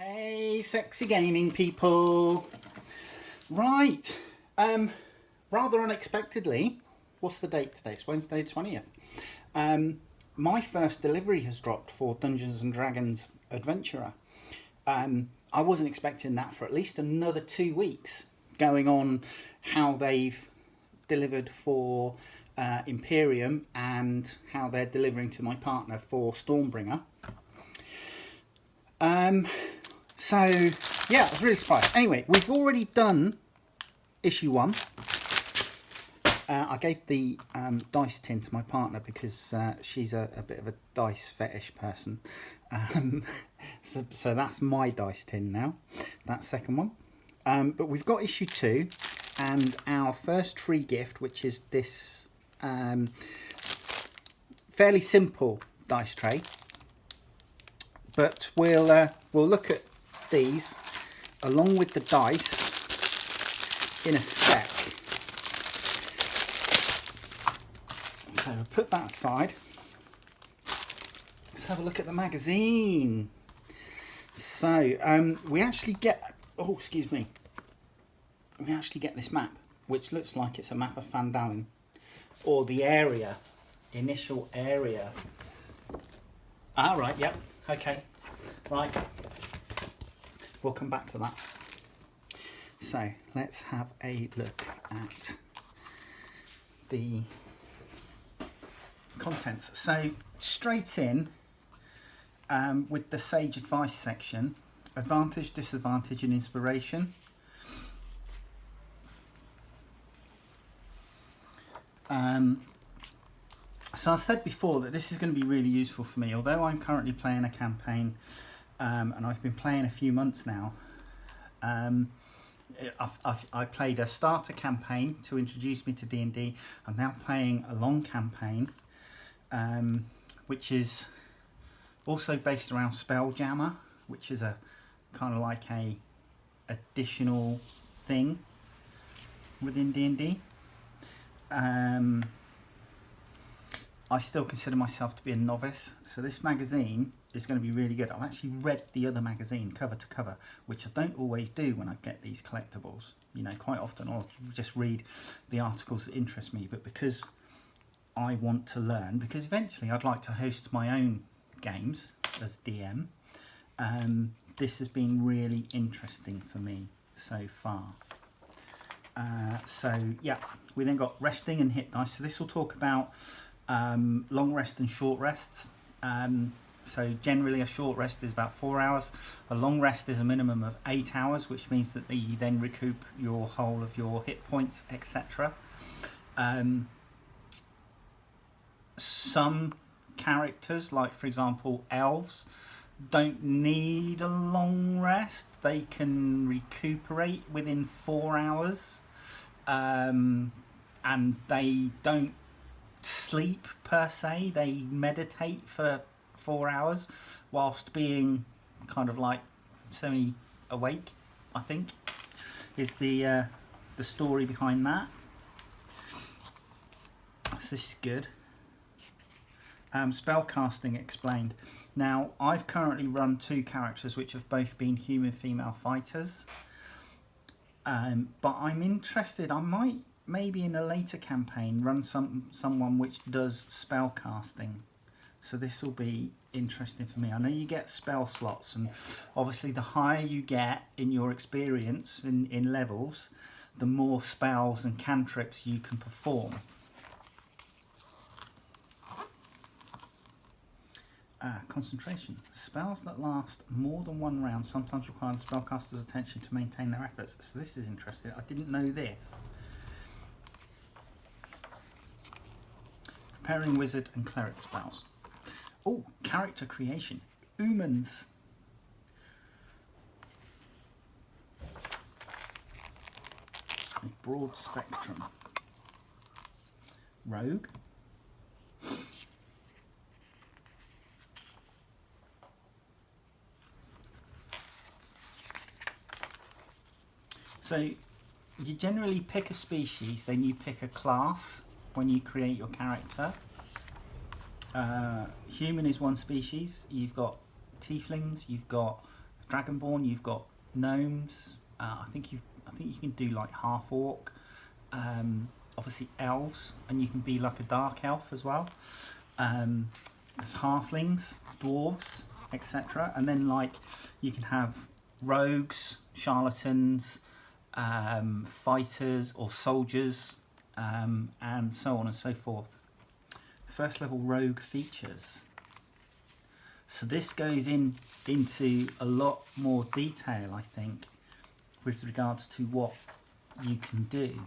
Hey, sexy gaming people. Right, rather unexpectedly, what's the date today? It's Wednesday the 20th. My first delivery has dropped for Dungeons and Dragons Adventurer. I wasn't expecting that for at least another 2 weeks, going on how they've delivered for Imperium and how they're delivering to my partner for Stormbringer. So, yeah, I was really surprised. Anyway, we've already done issue 1. I gave the dice tin to my partner because she's a bit of a dice fetish person. So that's my dice tin now, that second one. But we've got issue 2 and our first free gift, which is this fairly simple dice tray. But we'll look at these along with the dice in a sec. So we'll put that aside. Let's have a look at the magazine. So we actually get, oh excuse me, we actually get this map, which looks like it's a map of Fandalin, or the area, initial area. Ah, right, yep, okay, right. We'll come back to that. So let's have a look at the contents. So straight in with the Sage Advice section, advantage, disadvantage and inspiration. So I said before that this is going to be really useful for me, although I'm currently playing a campaign and I've been playing a few months now. I played a starter campaign to introduce me to D&D. I'm now playing a long campaign, which is also based around Spelljammer, which is a kind of like a additional thing within D&D. I still consider myself to be a novice, so this magazine is going to be really good. I've actually read the other magazine cover to cover, which I don't always do when I get these collectibles. You know, quite often I'll just read the articles that interest me, but because I want to learn, because eventually I'd like to host my own games as DM, this has been really interesting for me so far. So yeah, we then got resting and hit dice. So this will talk about long rest and short rests. So generally a short rest is about 4 hours. A long rest is a minimum of 8 hours, which means that you then recoup your whole of your hit points, etc. Some characters, like for example elves, don't need a long rest. They can recuperate within 4 hours, and they don't sleep per se. They meditate for 4 hours whilst being kind of like semi-awake, I think, is the story behind that. So this is good. Spellcasting explained. Now, I've currently run 2 characters which have both been human female fighters, but I'm interested. I might maybe in a later campaign run someone which does spell casting, so this will be interesting for me. I know you get spell slots, and obviously the higher you get in your experience in levels, the more spells and cantrips you can perform. Concentration. Spells that last more than 1 round sometimes require the spellcaster's attention to maintain their efforts. So this is interesting. I didn't know this. Preparing wizard and cleric spells. Oh, character creation. Humans. A broad spectrum. Rogue. So you generally pick a species, then you pick a class when you create your character. Human is one species. You've got tieflings, you've got Dragonborn, you've got gnomes. I think you can do like half orc. Obviously elves, and you can be like a dark elf as well. There's halflings, dwarves, etc. And then like you can have rogues, charlatans, fighters or soldiers, and so on and so forth. First level rogue features. So this goes into a lot more detail, I think, with regards to what you can do.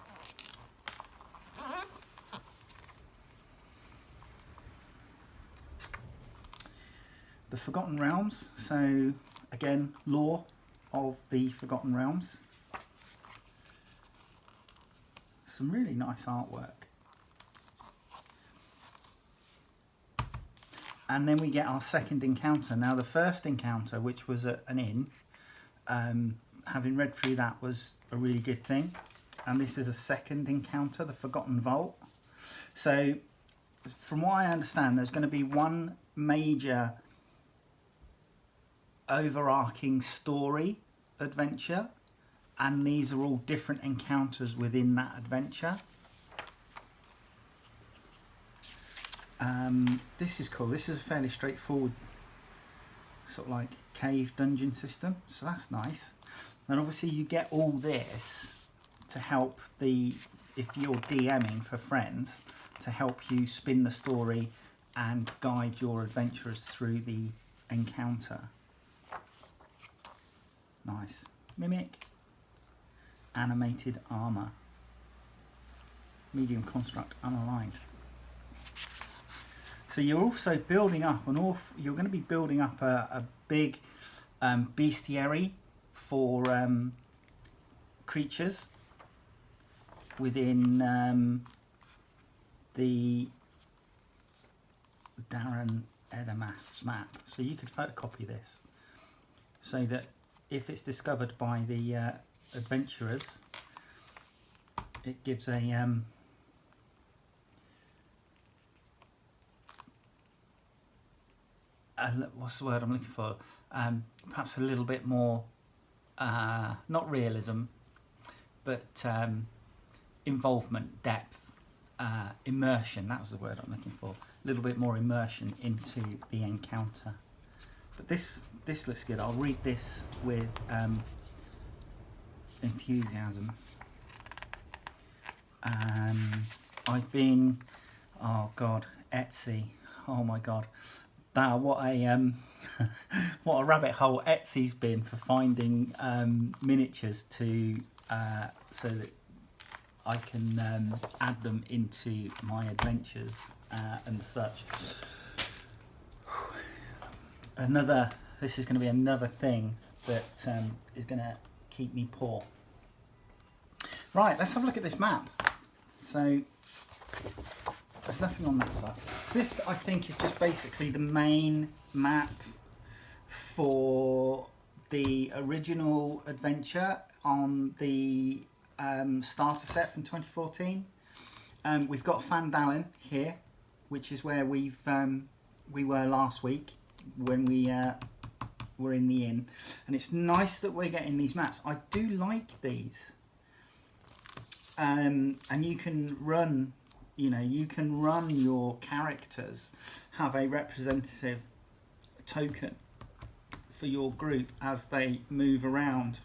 The Forgotten Realms, so again, lore of the Forgotten Realms. Some really nice artwork. And then we get our second encounter. Now the first encounter, which was at an inn, having read through that was a really good thing. And this is a second encounter, the Forgotten Vault. So from what I understand, there's going to be one major overarching story adventure, and these are all different encounters within that adventure. This is cool. This is a fairly straightforward sort of like cave dungeon system, so that's nice. And obviously you get all this to help if you're DMing for friends, to help you spin the story and guide your adventurers through the encounter. Nice. Mimic. Animated armor. Medium construct unaligned. So you're also building up you're going to be building up a big bestiary for creatures within the Darren Edelmath's map. So you could photocopy this so that if it's discovered by the adventurers, it gives a what's the word I'm looking for? Perhaps a little bit more, not realism, but involvement, depth, immersion. That was the word I'm looking for. A little bit more immersion into the encounter. But this looks good. I'll read this with enthusiasm. I've been, oh god, Etsy. Oh my god. What a what a rabbit hole Etsy's been for finding miniatures to so that I can add them into my adventures and such. This is going to be another thing that is going to keep me poor. Right, let's have a look at this map. So there's nothing on that side. So this, I think, is just basically the main map for the original adventure on the starter set from 2014. We've got Fandalen here, which is where we were last week when we were in the inn. And it's nice that we're getting these maps. I do like these. And you can run, your characters, have a representative token for your group as they move around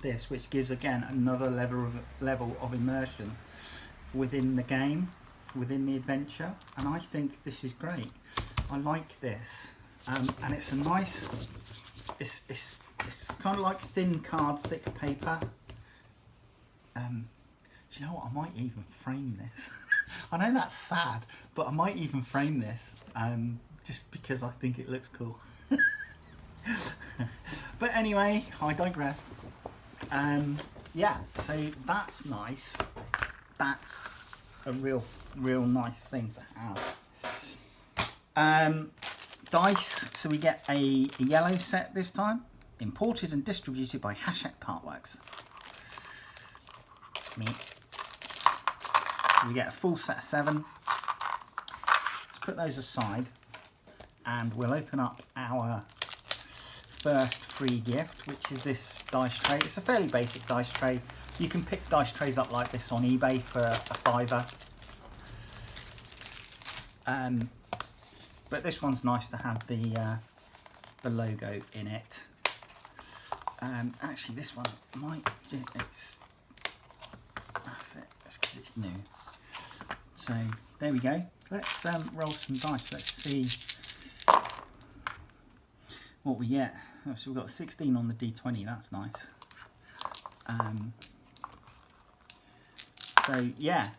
this, which gives again another level of immersion within the game, within the adventure. And I think this is great. I like this, and it's a nice, it's kind of like thin card, thick paper. Do you know what? I might even frame this. I know that's sad, but I might even frame this just because I think it looks cool. But anyway, I digress. Yeah, so that's nice. That's a real nice thing to have. Dice. So we get a yellow set this time, imported and distributed by XxxX Partworks. So we get a full set of 7. Let's put those aside and we'll open up our first free gift, which is this dice tray. It's a fairly basic dice tray. You can pick dice trays up like this on eBay for a £5. But this one's nice to have the logo in it. Actually, this one might, that's it, that's because it's new. So there we go. Let's roll some dice. Let's see what we get. Oh, so we've got 16 on the D20, that's nice. So yeah,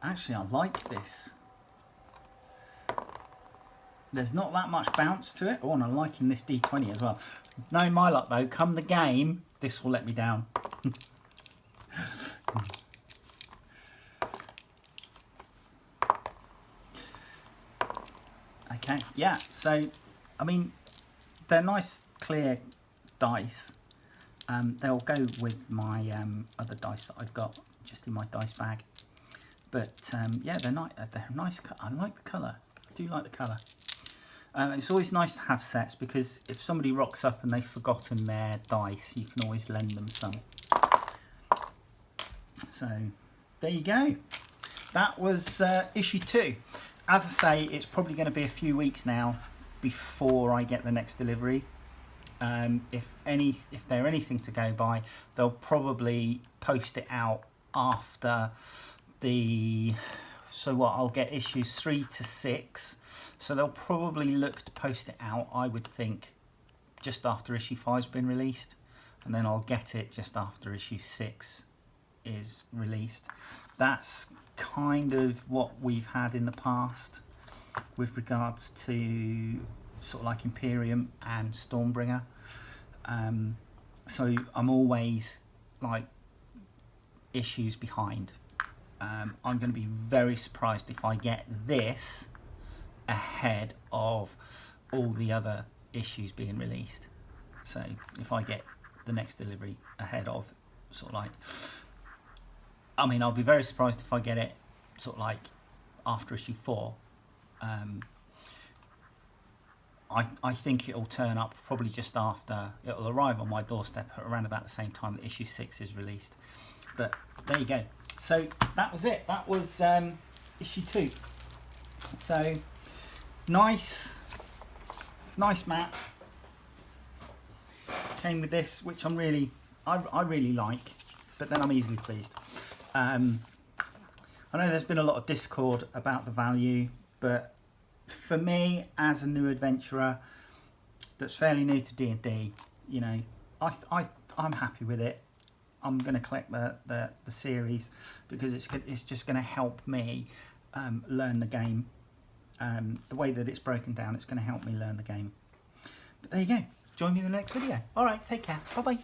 actually I like this. There's not that much bounce to it. Oh, and I'm liking this D20 as well. Knowing my luck though, come the game, this will let me down. Okay, yeah, so, I mean, they're nice, clear dice. They'll go with my other dice that I've got just in my dice bag. But, yeah, they're nice. I like the colour. I do like the colour. It's always nice to have sets because if somebody rocks up and they've forgotten their dice, you can always lend them some. So, there you go. That was issue 2. As I say, it's probably going to be a few weeks now before I get the next delivery. If they're anything to go by, they'll probably post it out after the... So what, I'll get issues 3 to 6. So they'll probably look to post it out, I would think, just after issue 5's been released. And then I'll get it just after issue 6 is released. That's kind of what we've had in the past with regards to sort of like Imperium and Stormbringer. So I'm always like issues behind. I'm going to be very surprised if I get this ahead of all the other issues being released. So if I get the next delivery ahead of sort of like, I mean, I'll be very surprised if I get it sort of like after issue 4. I think it'll turn up probably just after, it'll arrive on my doorstep around about the same time that issue 6 is released. But there you go. So that was it. That was issue 2. So nice map. Came with this, which I really like, but then I'm easily pleased. I know there's been a lot of discord about the value, but for me, as a new adventurer that's fairly new to D&D, you know, I'm happy with it. I'm going to collect the series because it's just going to help me learn the game. The way that it's broken down, it's going to help me learn the game. But there you go. Join me in the next video. All right, take care. Bye-bye.